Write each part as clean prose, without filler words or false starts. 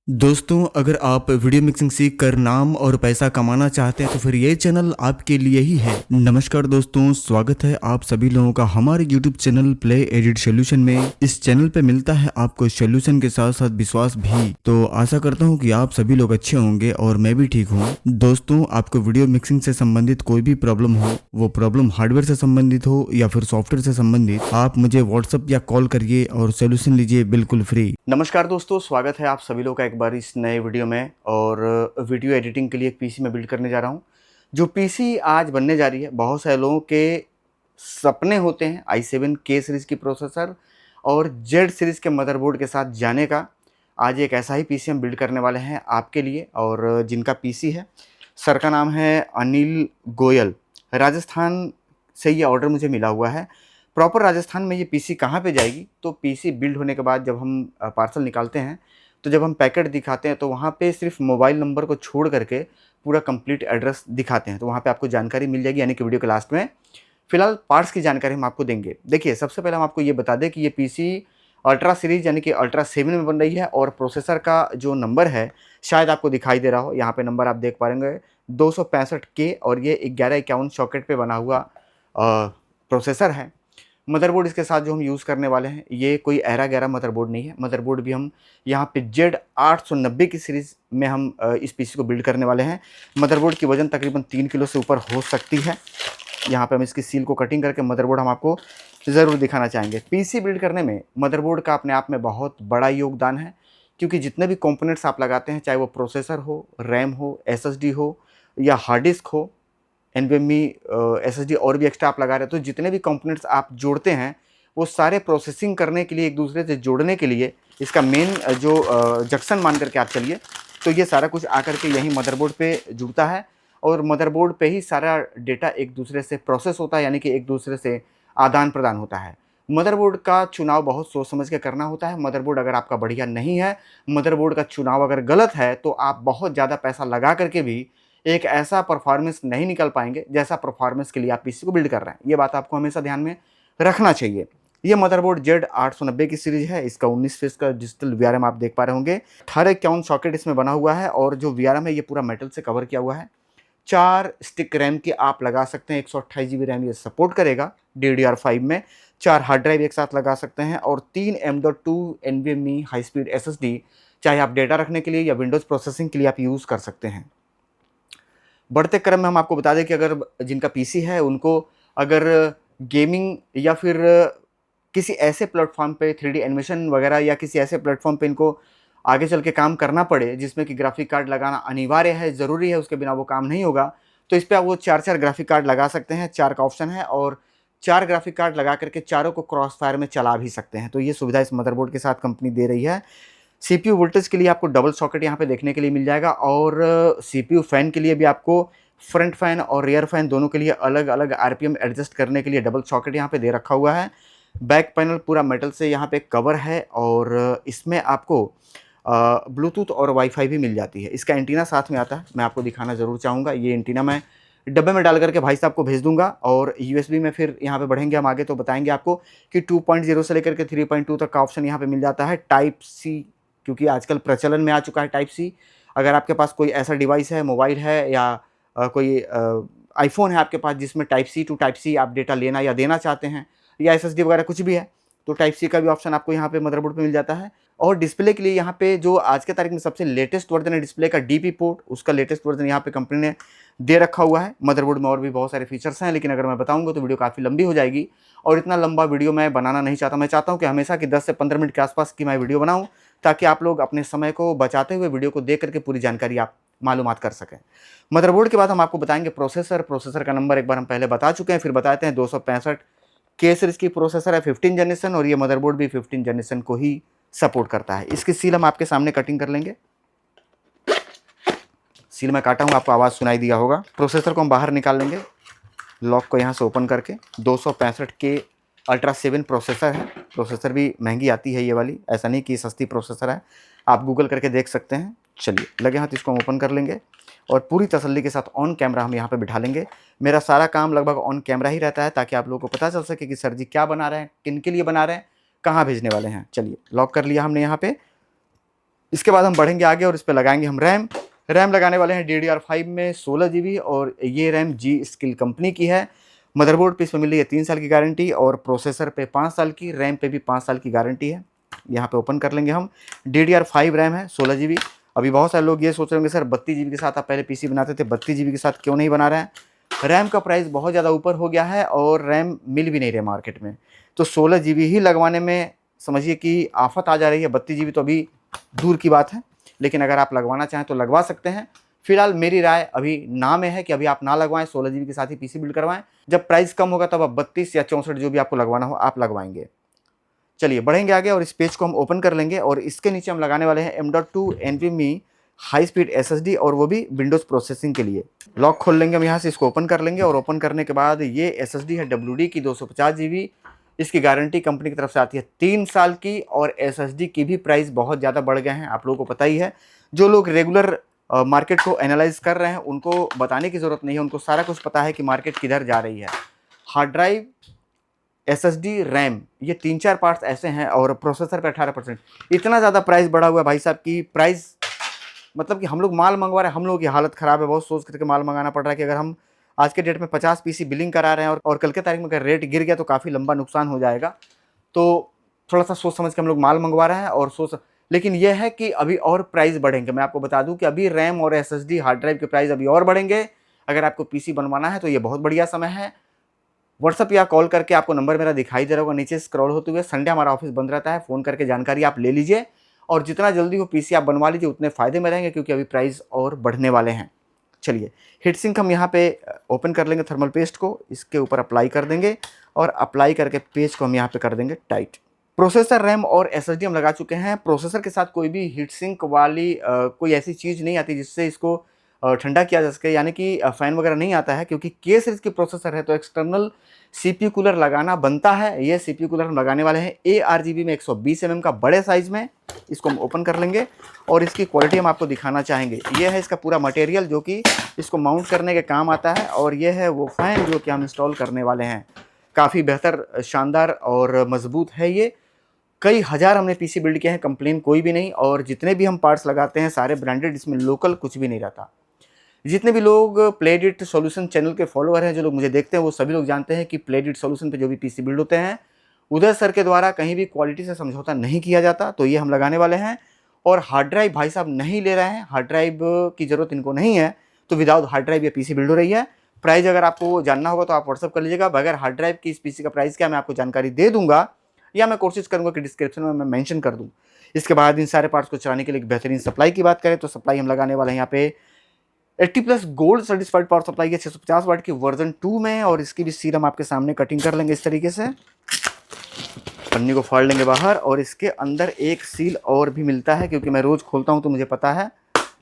दोस्तों, अगर आप वीडियो मिक्सिंग सीख कर नाम और पैसा कमाना चाहते हैं तो फिर ये चैनल आपके लिए ही है। नमस्कार दोस्तों, स्वागत है आप सभी लोगों का हमारे YouTube channel play edit solution में। इस चैनल पे मिलता है आपको सोल्यूशन के साथ साथ विश्वास भी। तो आशा करता हूँ कि आप सभी लोग अच्छे होंगे और मैं भी ठीक हूँ। दोस्तों, आपको वीडियो मिक्सिंग से संबंधित कोई भी प्रॉब्लम हो, वो प्रॉब्लम हार्डवेयर से संबंधित हो या फिर सॉफ्टवेयर से संबंधित, आप मुझे व्हाट्सएप या कॉल करिए और सोल्यूशन लीजिए बिल्कुल फ्री। नमस्कार दोस्तों, स्वागत है आप सभी लोग का एक बार इस नए वीडियो में। और वीडियो एडिटिंग के लिए एक पीसी मैं बिल्ड करने जा रहा हूँ। जो पीसी आज बनने जा रही है, बहुत सारे लोगों के सपने होते हैं i7 K सीरीज़ की प्रोसेसर और Z सीरीज़ के मदरबोर्ड के साथ जाने का। आज एक ऐसा ही पीसी हम बिल्ड करने वाले हैं आपके लिए। और जिनका पीसी है, सर का नाम है अनिल गोयल, राजस्थान से ये ऑर्डर मुझे मिला हुआ है। प्रॉपर राजस्थान में ये पीसी कहाँ पे जाएगी, तो पीसी बिल्ड होने के बाद जब हम पार्सल निकालते हैं, तो जब हम पैकेट दिखाते हैं तो वहाँ पे सिर्फ मोबाइल नंबर को छोड़ करके पूरा कंप्लीट एड्रेस दिखाते हैं। तो वहाँ पे आपको जानकारी मिल जाएगी, यानी कि वीडियो के लास्ट में। फिलहाल पार्ट्स की जानकारी हम आपको देंगे। देखिए, सबसे पहले हम आपको ये बता दें कि ये पीसी अल्ट्रा सीरीज़ यानी कि अल्ट्रा 7 में बन रही है। और प्रोसेसर का जो नंबर है, शायद आपको दिखाई दे रहा हो, यहाँ पे नंबर आप देख पाएंगे 265K। और ये 1151 सॉकेट पे बना हुआ प्रोसेसर है। मदरबोर्ड इसके साथ जो हम यूज़ करने वाले हैं, ये कोई एरा गैरा मदरबोर्ड नहीं है। मदरबोर्ड भी हम यहाँ पे Z890 की सीरीज़ में हम इस पीसी को बिल्ड करने वाले हैं। मदरबोर्ड की वज़न तकरीबन 3 किलो से ऊपर हो सकती है। यहाँ पे हम इसकी सील को कटिंग करके मदरबोर्ड हम आपको ज़रूर दिखाना चाहेंगे। पीसी बिल्ड करने में मदरबोर्ड का अपने आप में बहुत बड़ा योगदान है, क्योंकि जितने भी कंपोनेंट्स आप लगाते हैं, चाहे वो प्रोसेसर हो, रैम हो, एसएसडी हो या हार्ड डिस्क हो, NVMe SSD और भी एक्स्ट्रा आप लगा रहे हो, तो जितने भी कंपोनेंट्स आप जोड़ते हैं, वो सारे प्रोसेसिंग करने के लिए, एक दूसरे से जोड़ने के लिए इसका मेन जो जंक्शन मान करके आप चलिए, तो ये सारा कुछ आकर के यहीं मदरबोर्ड पे जुड़ता है। और मदरबोर्ड पे ही सारा डेटा एक दूसरे से प्रोसेस होता है, यानी कि एक दूसरे से आदान प्रदान होता है। मदरबोर्ड का चुनाव बहुत सोच समझ के करना होता है। मदरबोर्ड अगर आपका बढ़िया नहीं है, मदरबोर्ड का चुनाव अगर गलत है, तो आप बहुत ज़्यादा पैसा लगा करके भी एक ऐसा परफॉर्मेंस नहीं निकल पाएंगे जैसा परफॉर्मेंस के लिए आप पीसी को बिल्ड कर रहे हैं। ये बात आपको हमेशा ध्यान में रखना चाहिए। ये मदरबोर्ड Z890 की सीरीज है। इसका 19 फेस का डिजिटल VRM आप देख पा रहे होंगे। 1851 सॉकेट इसमें बना हुआ है और जो VRM है ये पूरा मेटल से कवर किया हुआ है। 4 स्टिक रैम की आप लगा सकते हैं, 128 GB रैम ये सपोर्ट करेगा DDR5 में। 4 हार्ड ड्राइव एक साथ लगा सकते हैं और 3 M.2 NVMe high speed SSD, चाहे आप डेटा रखने के लिए या विंडोज़ प्रोसेसिंग के लिए आप यूज़ कर सकते हैं। बढ़ते क्रम में हम आपको बता दें कि अगर जिनका पीसी है, उनको अगर गेमिंग या फिर किसी ऐसे प्लेटफॉर्म पे 3D एनिमेशन वगैरह या किसी ऐसे प्लेटफॉर्म पे इनको आगे चल के काम करना पड़े जिसमें कि ग्राफिक कार्ड लगाना अनिवार्य है, ज़रूरी है, उसके बिना वो काम नहीं होगा, तो इस पे आप वो 4-4 ग्राफिक कार्ड लगा सकते हैं। 4 का ऑप्शन है और 4 ग्राफिक कार्ड लगा करके चारों को क्रॉस फायर में चला भी सकते हैं। तो ये सुविधा इस मदरबोर्ड के साथ कंपनी दे रही है। CPU वोल्टेज के लिए आपको डबल सॉकेट यहाँ पे देखने के लिए मिल जाएगा। और CPU फैन के लिए भी आपको फ्रंट फैन और रियर फैन दोनों के लिए अलग अलग RPM एडजस्ट करने के लिए डबल सॉकेट यहाँ पे दे रखा हुआ है। बैक पैनल पूरा मेटल से यहाँ पे कवर है और इसमें आपको ब्लूटूथ और वाईफाई भी मिल जाती है। इसका एंटीना साथ में आता है, मैं आपको दिखाना ज़रूर चाहूँगा। ये एंटीना मैं डब्बे में डाल करके भाई साहब को भेज दूंगा। और USB में फिर यहाँ पे बढ़ेंगे हम आगे तो बताएंगे आपको कि 2.0 से लेकर के 3.2 तक का ऑप्शन यहाँ पे मिल जाता है। टाइप C, क्योंकि आजकल प्रचलन में आ चुका है टाइप C। अगर आपके पास कोई ऐसा डिवाइस है, मोबाइल है या कोई आईफोन है आपके पास, जिसमें type C to type C आप डेटा लेना या देना चाहते हैं, या SSD वगैरह कुछ भी है, तो टाइप C का भी ऑप्शन आपको यहाँ पे मदरबोर्ड पे मिल जाता है। और डिस्प्ले के लिए यहाँ पे जो आज के तारीख में सबसे लेटेस्ट वर्जन है डिस्प्ले का, DP पोर्ट, उसका लेटेस्ट वर्जन यहाँ पे कंपनी ने दे रखा हुआ है। मदरबोर्ड में और भी बहुत सारे फीचर्स हैं, लेकिन अगर मैं बताऊंगा तो वीडियो काफ़ी लंबी हो जाएगी और इतना लंबा वीडियो मैं बनाना नहीं चाहता। मैं चाहता हूँ कि हमेशा की 10 से 15 मिनट के आसपास की मैं वीडियो बनाऊँ, ताकि आप लोग अपने समय को बचाते हुए वीडियो को देख करके पूरी जानकारी आप मालूमात कर सकें। मदरबोर्ड के बाद हम आपको बताएंगे प्रोसेसर का नंबर एक बार हम पहले बता चुके हैं, फिर बताते हैं। 265K सीरीज की प्रोसेसर है, 15 जनरेशन, और ये मदरबोर्ड भी 15 जनरेशन को ही सपोर्ट करता है। इसकी सील हम आपके सामने कटिंग कर लेंगे। सील में काटा हूँ, आपको आवाज़ सुनाई दिया होगा। प्रोसेसर को हम बाहर निकाल लेंगे, लॉक को यहाँ से ओपन करके। 265K अल्ट्रा 7 प्रोसेसर है। प्रोसेसर भी महंगी आती है ये वाली, ऐसा नहीं कि सस्ती प्रोसेसर है, आप गूगल करके देख सकते हैं। चलिए लगे हाथ इसको हम ओपन कर लेंगे और पूरी तसल्ली के साथ ऑन कैमरा हम यहाँ पे बिठा लेंगे। मेरा सारा काम लगभग ऑन कैमरा ही रहता है, ताकि आप लोगों को पता चल सके कि सर जी क्या बना रहे हैं, किन के लिए बना रहे हैं, कहाँ भेजने वाले हैं। चलिए लॉक कर लिया हमने यहाँ पे। इसके बाद हम बढ़ेंगे आगे और इस पर लगाएंगे हम रैम लगाने वाले हैं DDR5 में 16 GB, और ये रैम जी स्किल कंपनी की है। मदरबोर्ड पे इसमें मिल रही है 3 साल की गारंटी, और प्रोसेसर पे 5 साल की, रैम पे भी 5 साल की गारंटी है। यहाँ पे ओपन कर लेंगे हम। DDR5 रैम है 16 GB। अभी बहुत सारे लोग ये सोच रहे होंगे सर 32 GB के साथ आप पहले PC बनाते थे, 32 GB के साथ क्यों नहीं बना रहे हैं? रैम का प्राइस बहुत ज़्यादा ऊपर हो गया है और रैम मिल भी नहीं रहे मार्केट में, तो 16 GB ही लगवाने में समझिए कि आफत आ जा रही है। 32 GB तो अभी दूर की बात है, लेकिन अगर आप लगवाना चाहें तो लगवा सकते हैं। फिलहाल मेरी राय अभी ना में है कि अभी आप ना लगवाएं, 16 GB के साथ ही PC बिल्ड करवाएं। जब प्राइस कम होगा तब आप 32 या 64 जो भी आपको लगवाना हो आप लगवाएंगे। चलिए बढ़ेंगे आगे और इस पेज को हम ओपन कर लेंगे, और इसके नीचे हम लगाने वाले हैं M.2 NVMe high speed SSD, और वो भी विंडोज़ प्रोसेसिंग के लिए। लॉक खोल लेंगे हम यहाँ से, इसको ओपन कर लेंगे, और ओपन करने के बाद ये SSD है WD की 250 GB। इसकी गारंटी कंपनी की तरफ से आती है 3 साल की, और SSD की भी प्राइस बहुत ज़्यादा बढ़ गए हैं, आप लोगों को पता ही है। जो लोग रेगुलर मार्केट को एनालाइज कर रहे हैं उनको बताने की ज़रूरत नहीं है, उनको सारा कुछ पता है कि मार्केट किधर जा रही है। हार्ड ड्राइव, SSD, रैम, ये 3-4 पार्ट्स ऐसे हैं, और प्रोसेसर पे 18%। इतना ज़्यादा प्राइस बढ़ा हुआ है भाई साहब की प्राइस, मतलब कि हम लोग माल मंगवा रहे हैं, हम लोगों की हालत ख़राब है। बहुत सोच करके माल मंगाना पड़ रहा है कि अगर हम आज के डेट में 50 PC बिलिंग करा रहे हैं और कल के तारीख में अगर रेट गिर गया तो काफ़ी लंबा नुकसान हो जाएगा। तो थोड़ा सा सोच समझ के हम लोग माल मंगवा रहे हैं, और लेकिन यह है कि अभी और प्राइस बढ़ेंगे। मैं आपको बता दूं कि अभी रैम और SSD हार्ड ड्राइव के प्राइस अभी और बढ़ेंगे। अगर आपको PC बनवाना है तो ये बहुत बढ़िया समय है। व्हाट्सअप या कॉल करके, आपको नंबर मेरा दिखाई दे रहा होगा नीचे स्क्रॉल होते हुए। संडे हमारा ऑफिस बंद रहता है, फ़ोन करके जानकारी आप ले लीजिए, और जितना जल्दी हो PC आप बनवा लीजिए उतने फ़ायदे में रहेंगे, क्योंकि अभी प्राइस और बढ़ने वाले हैं। चलिए हीट सिंक हम यहाँ पे ओपन कर लेंगे, थर्मल पेस्ट को इसके ऊपर अप्लाई कर देंगे, और अप्लाई करके पेज को हम यहाँ पे कर देंगे टाइट। प्रोसेसर, रैम और SSD हम लगा चुके हैं। प्रोसेसर के साथ कोई भी हीट सिंक वाली कोई ऐसी चीज़ नहीं आती जिससे इसको ठंडा किया जा सके, यानी कि फ़ैन वगैरह नहीं आता है, क्योंकि K सीरीज़ की प्रोसेसर है तो एक्सटर्नल CPU कूलर लगाना बनता है। ये CPU कूलर हम लगाने वाले हैं ARGB में 120 mm का बड़े साइज़ में। इसको हम ओपन कर लेंगे, और इसकी क्वालिटी हम आपको दिखाना चाहेंगे। ये है इसका पूरा मटेरियल जो कि इसको माउंट करने के काम आता है, और ये है वो फ़ैन जो कि हम इंस्टॉल करने वाले हैं। काफ़ी बेहतर, शानदार और मजबूत है ये। कई हज़ार हमने PC बिल्ड किए हैं, कंप्लेन कोई भी नहीं, और जितने भी हम पार्ट्स लगाते हैं सारे ब्रांडेड, इसमें लोकल कुछ भी नहीं रहता। जितने भी लोग प्लेडिट सॉल्यूशन चैनल के फॉलोअर हैं, जो लोग मुझे देखते हैं, वो सभी लोग जानते हैं कि प्लेडिट सॉल्यूशन पे जो भी PC बिल्ड होते हैं उदय सर के द्वारा कहीं भी क्वालिटी से समझौता नहीं किया जाता। तो ये हम लगाने वाले हैं। और हार्ड ड्राइव भाई साहब नहीं ले रहे हैं, हार्ड ड्राइव की ज़रूरत इनको नहीं है, तो विदाउट हार्ड ड्राइव ये PC बिल्ड हो रही है। प्राइस अगर आपको जानना होगा तो आप व्हाट्सअप कर लीजिएगा। बगैर हार्ड ड्राइव की इस PC का प्राइस क्या मैं आपको जानकारी दे दूंगा, या मैं कोशिश करूंगा कि डिस्क्रिप्शन में मैं मेंशन कर दूं। इसके बाद इन सारे पार्ट्स को चलाने के लिए एक बेहतरीन सप्लाई की बात करें तो सप्लाई हम लगाने वाले हैं यहाँ पे 80+ गोल्ड सर्टिफाइड पावर सप्लाई है 650 वाट की वर्जन 2 में, और इसकी भी सील हम आपके सामने कटिंग कर लेंगे इस तरीके से। पन्नी को फाड़ लेंगे बाहर, और इसके अंदर एक सील और भी मिलता है, क्योंकि मैं रोज़ खोलता हूँ तो मुझे पता है।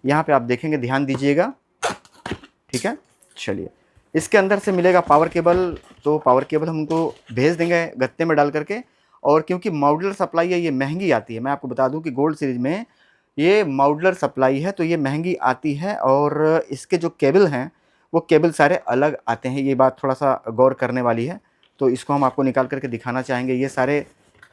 यहाँ पे आप देखेंगे, ध्यान दीजिएगा, ठीक है। चलिए इसके अंदर से मिलेगा पावर केबल, तो पावर केबल हम उनको भेज देंगे गत्ते में डाल करके। और क्योंकि मॉड्यूलर सप्लाई है ये महंगी आती है, मैं आपको बता दूं कि गोल्ड सीरीज में ये मॉड्यूलर सप्लाई है तो ये महंगी आती है, और इसके जो केबल हैं वो केबल सारे अलग आते हैं। ये बात थोड़ा सा गौर करने वाली है, तो इसको हम आपको निकाल करके दिखाना चाहेंगे। ये सारे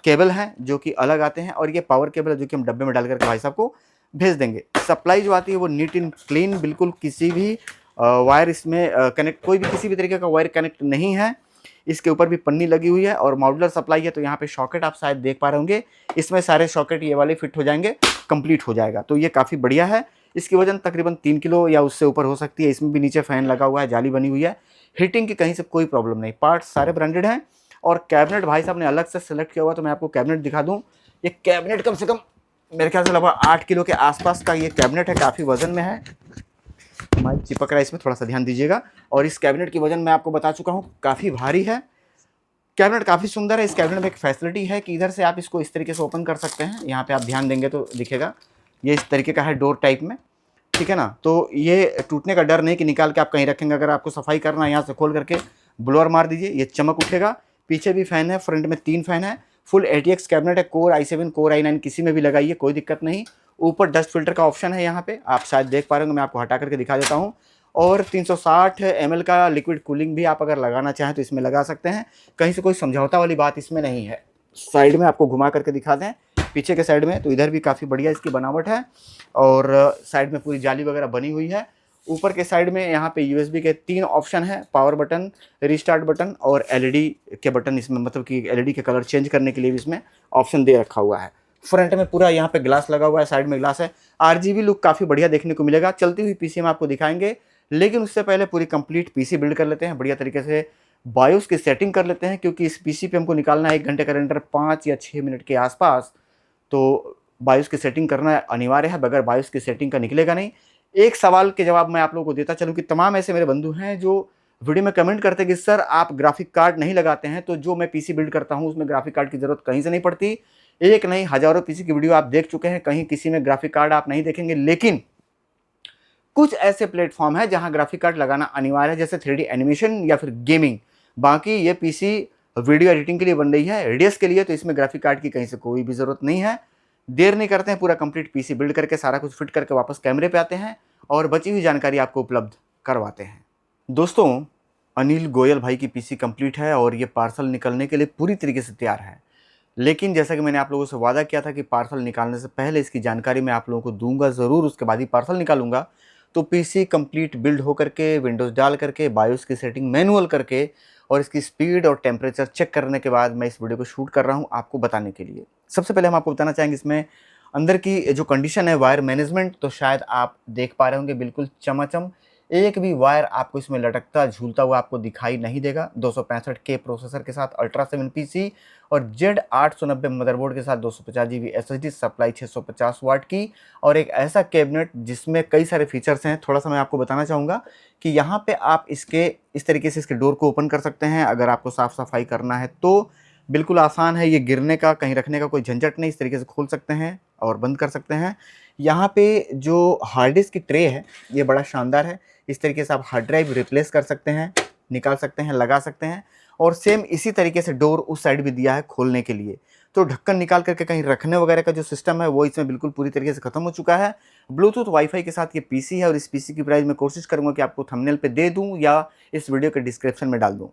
केबल हैं जो कि अलग आते हैं, और ये पावर केबल है जो कि हम डब्बे में डाल करके भाई साहब को भेज देंगे। सप्लाई जो आती है वो नीट एंड क्लीन, बिल्कुल किसी भी वायर इसमें कनेक्ट, कोई भी किसी भी तरीके का वायर कनेक्ट नहीं है। इसके ऊपर भी पन्नी लगी हुई है, और मॉड्यूलर सप्लाई है तो यहाँ पे सॉकेट आप शायद देख पा रहे होंगे, इसमें सारे सॉकेट ये वाले फिट हो जाएंगे, कंप्लीट हो जाएगा। तो ये काफ़ी बढ़िया है। इसकी वजन तकरीबन 3 किलो या उससे ऊपर हो सकती है। इसमें भी नीचे फ़ैन लगा हुआ है, जाली बनी हुई है, हीटिंग की कहीं से कोई प्रॉब्लम नहीं, पार्ट्स सारे ब्रांडेड हैं। और कैबिनेट भाई साहब ने अलग से सेलेक्ट किया हुआ, तो मैं आपको कैबिनेट दिखा दूँ। ये कैबिनेट कम से कम मेरे ख्याल से लगभग 8 किलो के आसपास का ये कैबिनेट है, काफ़ी वजन में है। माइक चिपक रहा है इसमें, थोड़ा सा ध्यान दीजिएगा। और इस कैबिनेट की वजन मैं आपको बता चुका हूँ, काफ़ी भारी है। कैबिनेट काफ़ी सुंदर है। इस कैबिनेट में एक फैसिलिटी है कि इधर से आप इसको इस तरीके से ओपन कर सकते हैं। यहाँ पे आप ध्यान देंगे तो दिखेगा, ये इस तरीके का है डोर टाइप में, ठीक है ना। तो ये टूटने का डर नहीं कि निकाल के आप कहीं रखेंगे। अगर आपको सफाई करना है, यहाँ से खोल करके ब्लोअर मार दीजिए, ये चमक उठेगा। पीछे भी फ़ैन है, फ्रंट में 3 फ़ैन है। फुल ATX कैबिनेट है, कोर i7 कोर i9 किसी में भी लगाइए, कोई दिक्कत नहीं। ऊपर डस्ट फिल्टर का ऑप्शन है, यहाँ पे आप शायद देख पा रहे होंगे, मैं आपको हटा करके दिखा देता हूँ। और 360 ml का लिक्विड कूलिंग भी आप अगर लगाना चाहें तो इसमें लगा सकते हैं। कहीं से कोई समझौता वाली बात इसमें नहीं है। साइड में आपको घुमा करके दिखा दें, पीछे के साइड में, तो इधर भी काफ़ी बढ़िया इसकी बनावट है और साइड में पूरी जाली वगैरह बनी हुई है। ऊपर के साइड में यहाँ पे यूएसबी के 3 ऑप्शन है, पावर बटन, रिस्टार्ट बटन और एलईडी के बटन इसमें, मतलब कि एलईडी के कलर चेंज करने के लिए भी इसमें ऑप्शन दे रखा हुआ है। फ्रंट में पूरा यहाँ पे ग्लास लगा हुआ है, साइड में ग्लास है। आरजीबी लुक काफ़ी बढ़िया देखने को मिलेगा। चलती हुई पीसी में आपको दिखाएंगे, लेकिन उससे पहले पूरी कंप्लीट पीसी बिल्ड कर लेते हैं, बढ़िया तरीके से बायोस की सेटिंग कर लेते हैं, क्योंकि इस पीसी पे हमको निकालना है 1 घंटे का रेंडर 5 या 6 मिनट के आसपास। तो बायोस की सेटिंग करना अनिवार्य है, बगैर बायोस की सेटिंग का निकलेगा नहीं। एक सवाल के जवाब मैं आप लोगों को देता चलूँ कि तमाम ऐसे मेरे बंधु हैं जो वीडियो में कमेंट करते हैं कि सर आप ग्राफिक कार्ड नहीं लगाते हैं, तो जो मैं पीसी बिल्ड करता हूं उसमें ग्राफिक कार्ड की जरूरत कहीं से नहीं पड़ती। एक नहीं हजारों पीसी की वीडियो आप देख चुके हैं, कहीं किसी में ग्राफिक कार्ड आप नहीं देखेंगे। लेकिन कुछ ऐसे प्लेटफॉर्म है जहां ग्राफिक कार्ड लगाना अनिवार्य है, जैसे 3D एनिमेशन या फिर गेमिंग। बाकी ये पीसी वीडियो एडिटिंग के लिए बन रही है, रेडियस के लिए, तो इसमें ग्राफिक कार्ड की कहीं से कोई भी जरूरत नहीं है। देर नहीं करते हैं, पूरा कंप्लीट पीसी बिल्ड करके सारा कुछ फिट करके वापस कैमरे पे आते हैं और बची हुई जानकारी आपको उपलब्ध करवाते हैं। दोस्तों, अनिल गोयल भाई की पीसी कंप्लीट है और ये पार्सल निकलने के लिए पूरी तरीके से तैयार है। लेकिन जैसा कि मैंने आप लोगों से वादा किया था कि पार्सल निकालने से पहले इसकी जानकारी मैं आप लोगों को दूंगा ज़रूर, उसके बाद ही पार्सल निकालूंगा। तो पीसी कंप्लीट बिल्ड होकर के, विंडोज़ डाल करके, बायोस की सेटिंग मैनुअल करके और इसकी स्पीड और टेम्परेचर चेक करने के बाद मैं इस वीडियो को शूट कर रहा हूँ आपको बताने के लिए। सबसे पहले हम आपको बताना चाहेंगे इसमें अंदर की जो कंडीशन है वायर मैनेजमेंट, तो शायद आप देख पा रहे होंगे बिल्कुल चमाचम। एक भी वायर आपको इसमें लटकता झूलता हुआ आपको दिखाई नहीं देगा। 265K प्रोसेसर के साथ अल्ट्रा 7 पीसी और Z890 मदरबोर्ड के साथ 250 GB SSD, सप्लाई 650 वाट की और एक ऐसा कैबिनेट जिसमें कई सारे फीचर्स हैं। थोड़ा सा मैं आपको बताना चाहूँगा कि यहाँ पे आप इसके इस तरीके से इसके डोर को ओपन कर सकते हैं। अगर आपको साफ़ सफाई करना है तो बिल्कुल आसान है, ये गिरने का, कहीं रखने का कोई झंझट नहीं। इस तरीके से खोल सकते हैं और बंद कर सकते हैं। यहाँ पे जो हार्ड डिस्क की ट्रे है ये बड़ा शानदार है। इस तरीके से आप हार्ड ड्राइव रिप्लेस कर सकते हैं, निकाल सकते हैं, लगा सकते हैं। और सेम इसी तरीके से डोर उस साइड भी दिया है खोलने के लिए। तो ढक्कन निकाल करके कहीं रखने वगैरह का जो सिस्टम है वो इसमें बिल्कुल पूरी तरीके से खत्म हो चुका है। ब्लूटूथ वाईफाई के साथ ये पीसी है और इस पीसी की प्राइस मैं कोशिश करूँगा कि आपको थंबनेल पे दे दूँ या इस वीडियो के डिस्क्रिप्शन में डाल दूँ।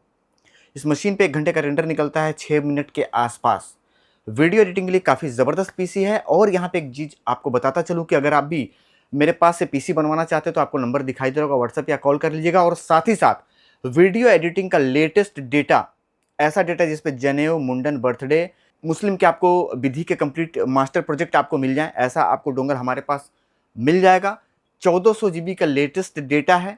इस मशीन पे 1 घंटे का रेंडर निकलता है 6 मिनट के आसपास। वीडियो एडिटिंग के लिए काफ़ी ज़बरदस्त पीसी है। और यहाँ पे एक चीज़ आपको बताता चलूँ कि अगर आप भी मेरे पास से पीसी बनवाना चाहते हैं तो आपको नंबर दिखाई दे रहा होगा, व्हाट्सएप या कॉल कर लीजिएगा। और साथ ही साथ वीडियो एडिटिंग का लेटेस्ट डेटा, ऐसा डेटा जिस पे जनेऊ, मुंडन, बर्थडे, मुस्लिम के आपको विधि के कंप्लीट मास्टर प्रोजेक्ट आपको मिल जाए, ऐसा आपको डोंगर हमारे पास मिल जाएगा। 1400 GB का लेटेस्ट डेटा है।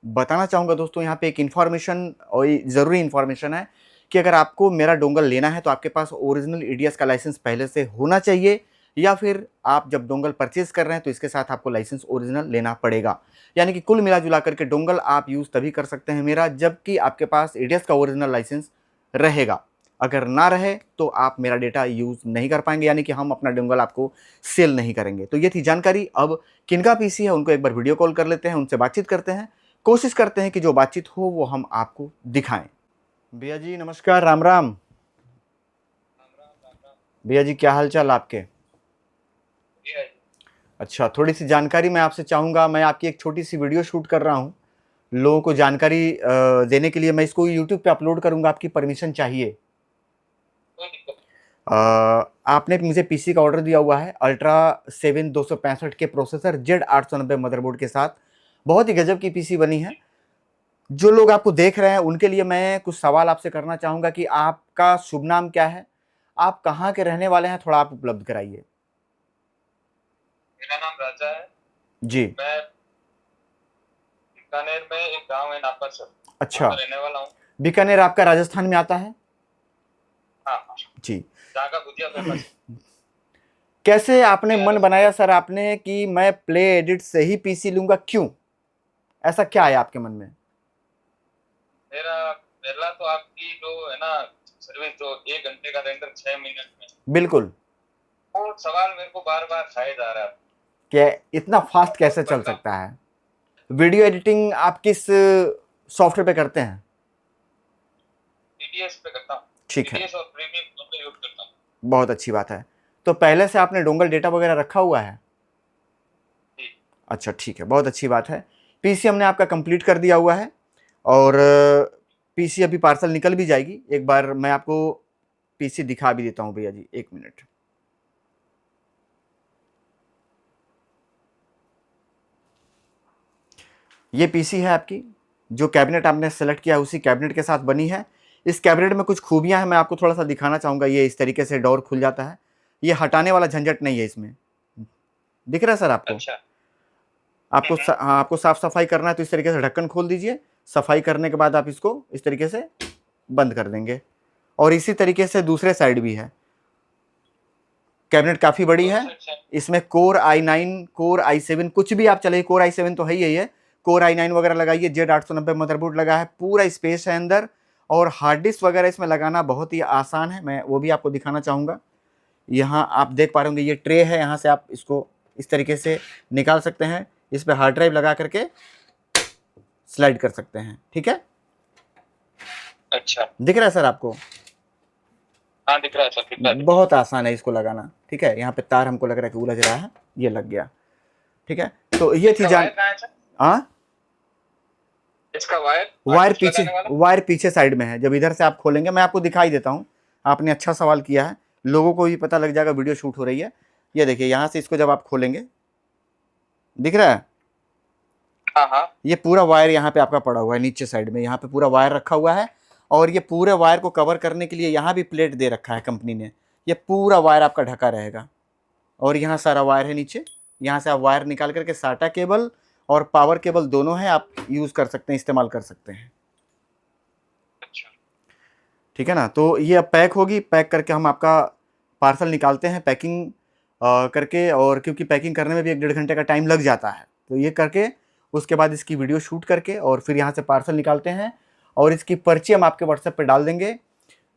बताना चाहूँगा दोस्तों, यहाँ पे एक इन्फॉर्मेशन और ज़रूरी इन्फॉर्मेशन है कि अगर आपको मेरा डोंगल लेना है तो आपके पास ओरिजिनल ईडीएस का लाइसेंस पहले से होना चाहिए, या फिर आप जब डोंगल परचेज कर रहे हैं तो इसके साथ आपको लाइसेंस ओरिजिनल लेना पड़ेगा। यानी कि कुल मिला जुला करके डोंगल आप यूज़ तभी कर सकते हैं मेरा जबकि आपके पास ईडीएस का ओरिजिनल लाइसेंस रहेगा। अगर ना रहे तो आप मेरा डेटा यूज़ नहीं कर पाएंगे, यानी कि हम अपना डोंगल आपको सेल नहीं करेंगे। तो ये थी जानकारी। अब किनका पीसी है उनको एक बार वीडियो कॉल कर लेते हैं, उनसे बातचीत करते हैं, कोशिश करते हैं कि जो बातचीत हो वो हम आपको दिखाएं। भैया जी नमस्कार, राम राम। भैया जी क्या हाल चाल आपके? अच्छा, थोड़ी सी जानकारी मैं आपसे चाहूँगा। मैं आपकी एक छोटी सी वीडियो शूट कर रहा हूँ, लोगों को जानकारी देने के लिए। मैं इसको यूट्यूब पे अपलोड करूँगा, आपकी परमिशन चाहिए। आपने मुझे पीसी का ऑर्डर दिया हुआ है, अल्ट्रा 7 265 के प्रोसेसर, Z890 मदरबोर्ड के साथ। बहुत ही गजब की पीसी बनी है। जो लोग आपको देख रहे हैं उनके लिए मैं कुछ सवाल आपसे करना चाहूँगा कि आपका शुभ नाम क्या है, आप कहाँ के रहने वाले हैं, थोड़ा आप उपलब्ध कराइए। मेरा नाम राजा है जी। मैं बीकानेर में एक गांव है नापर सर, अच्छा, रहने वाला हूँ। बीकानेर आपका राजस्थान में आता है? हाँ जी। जहाँ का भुजिया फेमस। कैसे आपने मन बनाया सर आपने कि मैं प्ले एडिट से ही पीसी लूंगा, क्यों, ऐसा क्या आया आपके मन में? मेरा पहला तो आपकी जो है ना सर्विस, जो 1 घंटे का रेंडर 6 मिनट में, बिल्कुल। वो सवाल मेरे को बार बार खाए जा रहा है कि इतना फास्ट कैसे चल सकता है। वीडियो एडिटिंग आप किस सॉफ्टवेयर पे करते हैं? टीडीएस पे करता हूँ। ठीक है, टीडीएस और प्रीमियम दोनों यूज करता हूँ। बहुत अच्छी बात है। तो पहले से आपने डोंगल डेटा वगैरह रखा हुआ है? अच्छा ठीक है, बहुत अच्छी बात है। पीसी हमने आपका कंप्लीट कर दिया हुआ है और पीसी अभी पार्सल निकल भी जाएगी। एक बार मैं आपको पीसी दिखा भी देता हूँ भैया जी, 1 मिनट। ये पीसी है आपकी, जो कैबिनेट आपने सेलेक्ट किया है उसी कैबिनेट के साथ बनी है। इस कैबिनेट में कुछ खूबियां हैं, मैं आपको थोड़ा सा दिखाना चाहूँगा। ये इस तरीके से डोर खुल जाता है, ये हटाने वाला झंझट नहीं है इसमें। दिख रहा है सर आपको? अच्छा। आपको आपको साफ सफाई करना है तो इस तरीके से ढक्कन खोल दीजिए। सफाई करने के बाद आप इसको इस तरीके से बंद कर देंगे। और इसी तरीके से दूसरे साइड भी है। कैबिनेट काफ़ी बड़ी है, इसमें कोर i9, कोर i7 कुछ भी आप चले, कोर i7 तो है ही है, कोर i9 वगैरह लगाइए। Z890 मदरबोर्ड लगा है, पूरा स्पेस है अंदर। और हार्ड डिस्क वगैरह इसमें लगाना बहुत ही आसान है, मैं वो भी आपको दिखाना चाहूँगा। यहाँ आप देख पा रहे होंगे ये ट्रे है, यहाँ से आप इसको इस तरीके से निकाल सकते हैं। इस पर हार्ड ड्राइव लगा करके स्लाइड कर सकते हैं, ठीक है। अच्छा, दिख रहा है सर आपको? हाँ दिख रहा है सर, दिख रहा है। बहुत आसान है इसको लगाना, ठीक है। यहाँ पे तार हमको लग रहा है कि उलझ रहा है, ये लग गया, ठीक है। तो ये थी जान, हाँ इसका वायर वायर पीछे साइड में है। जब इधर से आप खोलेंगे, मैं आपको दिखाई देता हूँ। आपने अच्छा सवाल किया है, लोगों को भी पता लग जाएगा वीडियो शूट हो रही है। ये देखिए, यहाँ से इसको जब आप खोलेंगे, दिख रहा है? हाँ। ये पूरा वायर यहाँ पे आपका पड़ा हुआ है नीचे साइड में, यहाँ पे पूरा वायर रखा हुआ है। और ये पूरे वायर को कवर करने के लिए यहाँ भी प्लेट दे रखा है कंपनी ने। ये पूरा वायर आपका ढका रहेगा। और यहाँ सारा वायर है नीचे, यहाँ से आप वायर निकाल करके साटा केबल और पावर केबल दोनों है, आप यूज़ कर सकते हैं, इस्तेमाल कर सकते हैं, अच्छा, ठीक है ना। तो ये अब पैक होगी, पैक करके हम आपका पार्सल निकालते हैं पैकिंग करके। और क्योंकि पैकिंग करने में भी 1-1.5 घंटे का टाइम लग जाता है, तो ये करके उसके बाद इसकी वीडियो शूट करके और फिर यहाँ से पार्सल निकालते हैं। और इसकी पर्ची हम आपके व्हाट्सएप पे डाल देंगे।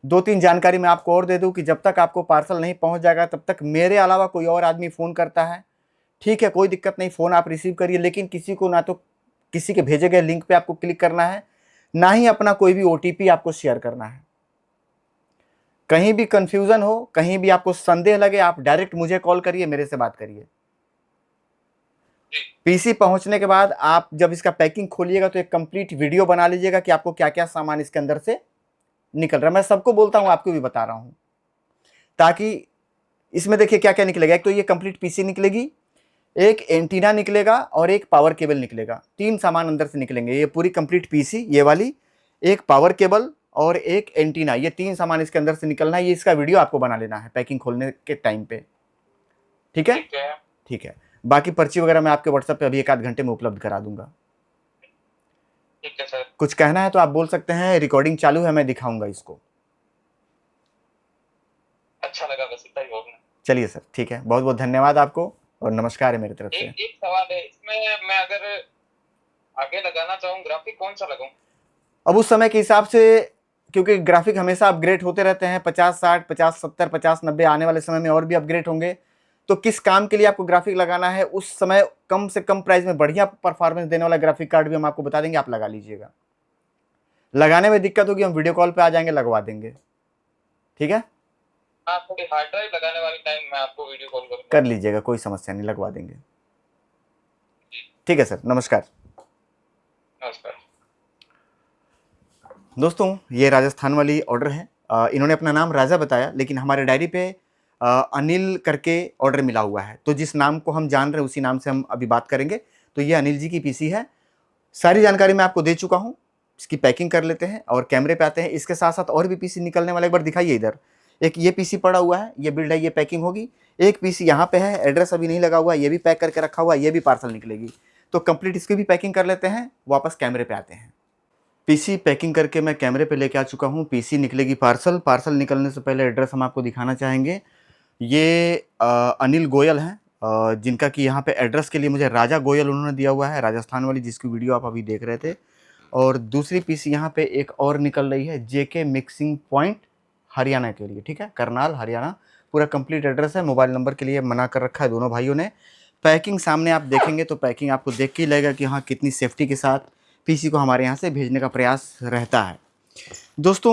2-3 जानकारी मैं आपको और दे दूँ कि जब तक आपको पार्सल नहीं पहुँच जाएगा तब तक मेरे अलावा कोई और आदमी फ़ोन करता है, ठीक है, कोई दिक्कत नहीं, फ़ोन आप रिसीव करिए। लेकिन किसी को ना तो किसी के भेजे गए लिंक पे आपको क्लिक करना है, ना ही अपना कोई भी OTP आपको शेयर करना है। कहीं भी कंफ्यूजन हो, कहीं भी आपको संदेह लगे, आप डायरेक्ट मुझे कॉल करिए, मेरे से बात करिए। पीसी पहुंचने के बाद आप जब इसका पैकिंग खोलिएगा तो एक कंप्लीट वीडियो बना लीजिएगा कि आपको क्या क्या सामान इसके अंदर से निकल रहा है। मैं सबको बोलता हूं, आपको भी बता रहा हूं, ताकि इसमें देखिए क्या क्या निकलेगा। एक तो ये कंप्लीट पीसी निकलेगी, एक एंटीना निकलेगा और एक पावर केबल निकलेगा। 3 सामान अंदर से निकलेंगे। ये पूरी कंप्लीट पीसी, ये वाली, एक पावर केबल और एक एंटीना, ये 3 सामान इसके अंदर से निकलना है। ये इसका वीडियो आपको बना लेना है पैकिंग खोलने के टाइम पे, ठीक है? ठीक है। बाकी पर्ची वगैरह मैं आपके व्हाट्सएप पे अभी 1-8 घंटे में उपलब्ध करा दूंगा। ठीक है सर। कुछ कहना है तो आप बोल सकते हैं, रिकॉर्डिंग चालू है, मैं दिखाऊंगा इसको। अच्छा लगा, बस इतना ही बोलना। चलिए सर, ठीक है, बहुत बहुत धन्यवाद आपको और नमस्कार है मेरी तरफ से। एक सवाल है, इसमें मैं अगर आगे लगाना चाहूँ ग्राफिक कौन सा लगाऊं? अब उस समय के हिसाब से, क्योंकि ग्राफिक हमेशा अपग्रेड होते रहते हैं, 50-60, 50-70, 50-90, आने वाले समय में और भी अपग्रेड होंगे। तो किस काम के लिए आपको ग्राफिक लगाना है, उस समय कम से कम प्राइस में बढ़िया परफॉर्मेंस देने वाला ग्राफिक कार्ड भी हम आपको बता देंगे, आप लगा लीजिएगा। लगाने में दिक्कत होगी, हम वीडियो कॉल पे आ जाएंगे, लगवा देंगे, ठीक है? हाँ, थोड़ी हार्ड ड्राइव लगाने वाली टाइम मैं आपको वीडियो कॉल करूंगा। कर लीजिएगा, कोई समस्या नहीं, लगवा देंगे। ठीक है सर, नमस्कार। नमस्कार दोस्तों, ये राजस्थान वाली ऑर्डर है। इन्होंने अपना नाम राजा बताया, लेकिन हमारे डायरी पे अनिल करके ऑर्डर मिला हुआ है। तो जिस नाम को हम जान रहे हैं उसी नाम से हम अभी बात करेंगे। तो ये अनिल जी की पीसी है। सारी जानकारी मैं आपको दे चुका हूँ। इसकी पैकिंग कर लेते हैं और कैमरे पे आते हैं। इसके साथ साथ और भी पीसी निकलने वाला, एक बार दिखाइए इधर। एक ये पीसी पड़ा हुआ है, ये बिल्ड है, ये पैकिंग होगी। एक पीसी यहाँ पे है, एड्रेस अभी नहीं लगा हुआ, ये भी पैक करके रखा हुआ है, ये भी पार्सल निकलेगी। तो कंप्लीट इसकी भी पैकिंग कर लेते हैं, वापस कैमरे पे आते हैं। पीसी पैकिंग करके मैं कैमरे पे लेके आ चुका हूँ। पीसी निकलेगी पार्सल। पार्सल निकलने से पहले एड्रेस हम आपको दिखाना चाहेंगे। ये अनिल गोयल हैं, जिनका कि यहाँ पे एड्रेस के लिए मुझे राजा गोयल उन्होंने दिया हुआ है, राजस्थान वाली, जिसकी वीडियो आप अभी देख रहे थे। और दूसरी पीसी यहाँ पे एक और निकल रही है, जेके मिक्सिंग पॉइंट, हरियाणा के लिए, ठीक है, करनाल हरियाणा। पूरा कंप्लीट एड्रेस है। मोबाइल नंबर के लिए मना कर रखा है दोनों भाइयों ने। पैकिंग सामने आप देखेंगे तो पैकिंग आपको देख के ही लगेगा कि हाँ, कितनी सेफ्टी के साथ पीसी को हमारे यहाँ से भेजने का प्रयास रहता है। दोस्तों,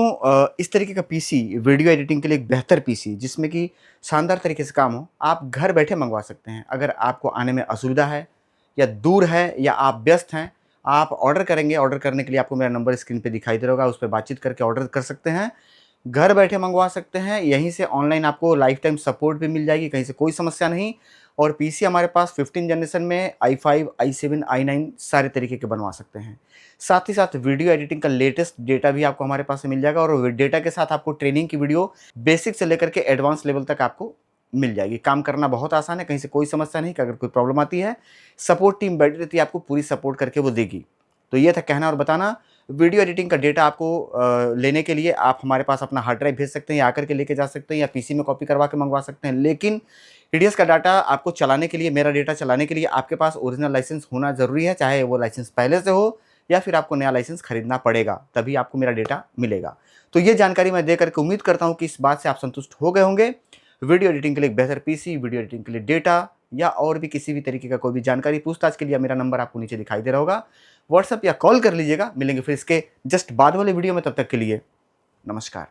इस तरीके का पीसी वीडियो एडिटिंग के लिए एक बेहतर पीसी, जिसमें कि शानदार तरीके से काम हो, आप घर बैठे मंगवा सकते हैं। अगर आपको आने में असुविधा है या दूर है या आप व्यस्त हैं, आप ऑर्डर करेंगे। ऑर्डर करने के लिए आपको मेरा नंबर स्क्रीन पे दिखाई दे रहा होगा, उस पर बातचीत करके ऑर्डर कर सकते हैं। घर बैठे मंगवा सकते हैं। यहीं से ऑनलाइन आपको लाइफ टाइम सपोर्ट भी मिल जाएगी, कहीं से कोई समस्या नहीं। और पीसी हमारे पास 15 जनरेशन में i5, i7, i9 सारे तरीके के बनवा सकते हैं। साथ ही साथ वीडियो एडिटिंग का लेटेस्ट डेटा भी आपको हमारे पास से मिल जाएगा और डेटा के साथ आपको ट्रेनिंग की वीडियो बेसिक से लेकर के एडवांस लेवल तक आपको मिल जाएगी। काम करना बहुत आसान है, कहीं से कोई समस्या नहीं कि अगर कोई प्रॉब्लम आती है सपोर्ट टीम बैठी रहती है, आपको पूरी सपोर्ट करके वो देगी। तो ये था कहना और बताना। वीडियो एडिटिंग का डेटा आपको लेने के लिए आप हमारे पास अपना हार्ड ड्राइव भेज सकते हैं या आकर के लेके जा सकते हैं या पीसी में कॉपी करवा के मंगवा सकते हैं। लेकिन टीडीएस का डाटा आपको चलाने के लिए, मेरा डेटा चलाने के लिए आपके पास ओरिजिनल लाइसेंस होना ज़रूरी है, चाहे वो लाइसेंस पहले से हो या फिर आपको नया लाइसेंस खरीदना पड़ेगा, तभी आपको मेरा डेटा मिलेगा। तो ये जानकारी मैं दे करके उम्मीद करता हूँ कि इस बात से आप संतुष्ट हो गए होंगे। वीडियो एडिटिंग के लिए एक बेहतर पीसी, वीडियो एडिटिंग के लिए डेटा या और भी किसी भी तरीके का कोई भी जानकारी पूछताछ के लिए मेरा नंबर आपको नीचे दिखाई दे रहा होगा, व्हाट्सएप या कॉल कर लीजिएगा। मिलेंगे फिर इसके जस्ट बाद वाले वीडियो में, तब तक के लिए नमस्कार।